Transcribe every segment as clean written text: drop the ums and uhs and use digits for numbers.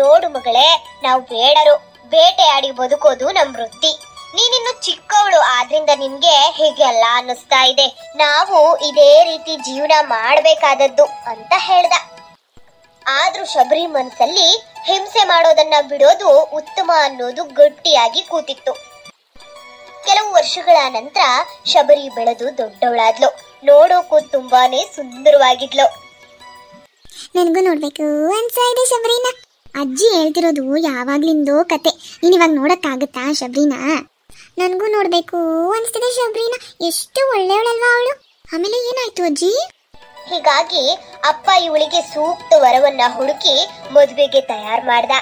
ನೋಡು ಮಗಳೇ, ನಾವು ಬೇಡರು, ಬೇಟೆಯಾಡಿ ಬದುಕೋದು ನಮ್ ವೃತ್ತಿ. ನೀನಿನ್ನು ಚಿಕ್ಕವಳು, ಆದ್ರಿಂದ ನಿನ್ಗೆ ಹೀಗೆಲ್ಲ ಅನ್ನಿಸ್ತಾ ಇದೆ. ನಾವು ಇದೇ ರೀತಿ ಜೀವನ ಮಾಡ್ಬೇಕಾದದ್ದು ಅಂತ ಹೇಳ್ದ. ಆದ್ರೂ ಶಬರಿ ಮನಸ್ಸಲ್ಲಿ ಹಿಂಸೆ ಮಾಡೋದನ್ನ ಬಿಡೋದು ಉತ್ತಮ ಅನ್ನೋದು ಗಟ್ಟಿಯಾಗಿ ಕೂತಿತ್ತು. ಕೆಲವು ವರ್ಷಗಳ ನಂತರ ಶಬರಿ ಬೆಳೆದು ದೊಡ್ಡವಳಾದ್ಲು. ನೋಡೋಕು ತುಂಬಾನೇ ಸುಂದರವಾಗಿದ್ಲು. ನನಗೂ ನೋಡ್ಬೇಕು ಅನ್ಸ್ತಾ ಇದೆ ಶಬರಿನ. ಅಜ್ಜಿ ಹೇಳ್ತಿರೋದು ಯಾವಾಗ್ಲಿಂದೋ ಕತೆ. ನೀನ್ ಇವಾಗ ನೋಡಕ್ಕಾಗತ್ತಾ ಶಬರಿನ? ನನಗೂ ನೋಡ್ಬೇಕು ಅನ್ಸ್ತಿದೆ ಶಬರಿನ. ಎಷ್ಟು ಒಳ್ಳೆಯವಳಲ್ವಾ ಅವಳು. ಆಮೇಲೆ ಏನಾಯ್ತು ಅಜ್ಜಿ? ಹೀಗಾಗಿ ಅಪ್ಪ ಇವಳಿಗೆ ಸೂಕ್ತ ವರವನ್ನ ಹುಡುಕಿ ಮದುವೆಗೆ ತಯಾರು ಮಾಡ್ದ.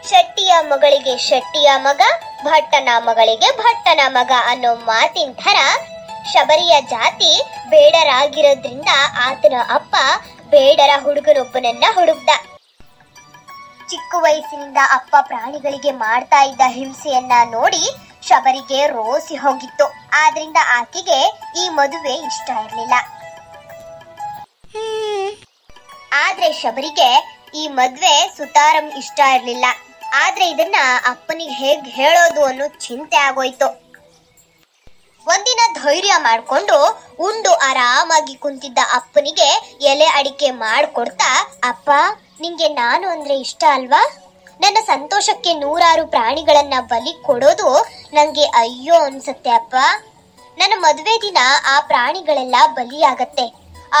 ಶೆಟ್ಟಿಯ ಮಗಳಿಗೆ ಶೆಟ್ಟಿಯ ಮಗ, ಭಟ್ಟನ ಮಗಳಿಗೆ ಭಟ್ಟನ ಮಗ ಅನ್ನೋ ಮಾತಿನ ಥರ ಶಬರಿಯ ಜಾತಿ ಬೇಡರಾಗಿರೋದ್ರಿಂದ ಆತನ ಅಪ್ಪ ಬೇಡರ ಹುಡುಗನೊಬ್ಬನನ್ನ ಹುಡುಕ್ದ. ಚಿಕ್ಕ ವಯಸ್ಸಿನಿಂದ ಅಪ್ಪ ಪ್ರಾಣಿಗಳಿಗೆ ಮಾಡ್ತಾ ಇದ್ದ ಹಿಂಸೆಯನ್ನ ನೋಡಿ ಶಬರಿಗೆ ರೋಸಿ ಹೋಗಿತ್ತು. ಆದ್ರಿಂದ ಆಕೆಗೆ ಈ ಮದುವೆ ಇಷ್ಟ ಇರ್ಲಿಲ್ಲ. ಆದ್ರೆ ಶಬರಿಗೆ ಈ ಮದ್ವೆ ಸುತಾರಂ ಇಷ್ಟ ಇರ್ಲಿಲ್ಲ. ಆದ್ರೆ ಇದನ್ನ ಅಪ್ಪನಿಗೆ ಹೇಗ್ ಹೇಳೋದು ಅನ್ನೋ ಚಿಂತೆ ಆಗೋಯ್ತು. ಒಂದಿನ ಧೈರ್ಯ ಮಾಡ್ಕೊಂಡು ಉಂಡು ಆರಾಮಾಗಿ ಕುಂತಿದ್ದ ಅಪ್ಪನಿಗೆ ಎಲೆ ಅಡಿಕೆ ಮಾಡ್ಕೊಡ್ತಾ, ಅಪ್ಪ ನಿಂಗೆ ನಾನು ಅಂದ್ರೆ ಇಷ್ಟ ಅಲ್ವಾ? ನನ್ನ ಸಂತೋಷಕ್ಕೆ ನೂರಾರು ಪ್ರಾಣಿಗಳನ್ನ ಬಲಿ ಕೊಡೋದು ನಂಗೆ ಅಯ್ಯೋ ಅನ್ಸತ್ತೆ ಅಪ್ಪ. ನನ್ನ ಮದುವೆ ದಿನ ಆ ಪ್ರಾಣಿಗಳೆಲ್ಲ ಬಲಿಯಾಗತ್ತೆ.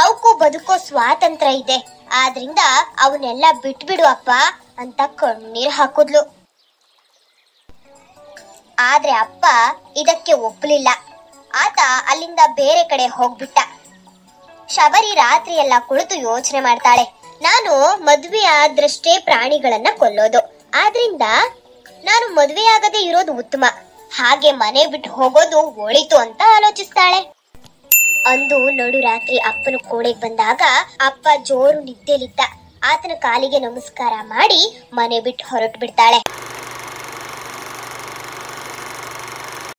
ಅವಕ್ಕೂ ಬದುಕೋ ಸ್ವಾತಂತ್ರ್ಯ ಇದೆ. ಆದ್ರಿಂದ ಅವನ್ನೆಲ್ಲ ಬಿಟ್ಬಿಡು ಅಪ್ಪ ಅಂತ ಕಣ್ಣೀರ್ ಹಾಕುದ್ಲು. ಆದ್ರೆ ಅಪ್ಪ ಇದಕ್ಕೆ ಒಪ್ಪಲಿಲ್ಲ. ಆತ ಅಲ್ಲಿಂದ ಬೇರೆ ಕಡೆ ಹೋಗ್ಬಿಟ್ಟ. ಶಬರಿ ರಾತ್ರಿ ಎಲ್ಲ ಕುಳಿತು ಯೋಚನೆ ಮಾಡ್ತಾಳೆ. ನಾನು ಮದ್ವೆ ಆದ್ರಷ್ಟೇ ಪ್ರಾಣಿಗಳನ್ನ ಕೊಲ್ಲೋದು, ಆದ್ರಿಂದ ನಾನು ಮದ್ವೆಯಾಗದೆ ಇರೋದು ಉತ್ತಮ. ಹಾಗೆ ಮನೆ ಬಿಟ್ಟು ಹೋಗೋದು ಒಳಿತು ಅಂತ ಆಲೋಚಿಸ್ತಾಳೆ. ಅಂದು ನಡು ರಾತ್ರಿ ಅಪ್ಪನ ಕೋಣೆಗೆ ಬಂದಾಗ ಅಪ್ಪ ಜೋರು ನಿದ್ದೆಲಿದ್ದ. ಆತನ ಕಾಲಿಗೆ ನಮಸ್ಕಾರ ಮಾಡಿ ಮನೆ ಬಿಟ್ಟು ಹೊರಟು ಬಿಡ್ತಾಳೆ.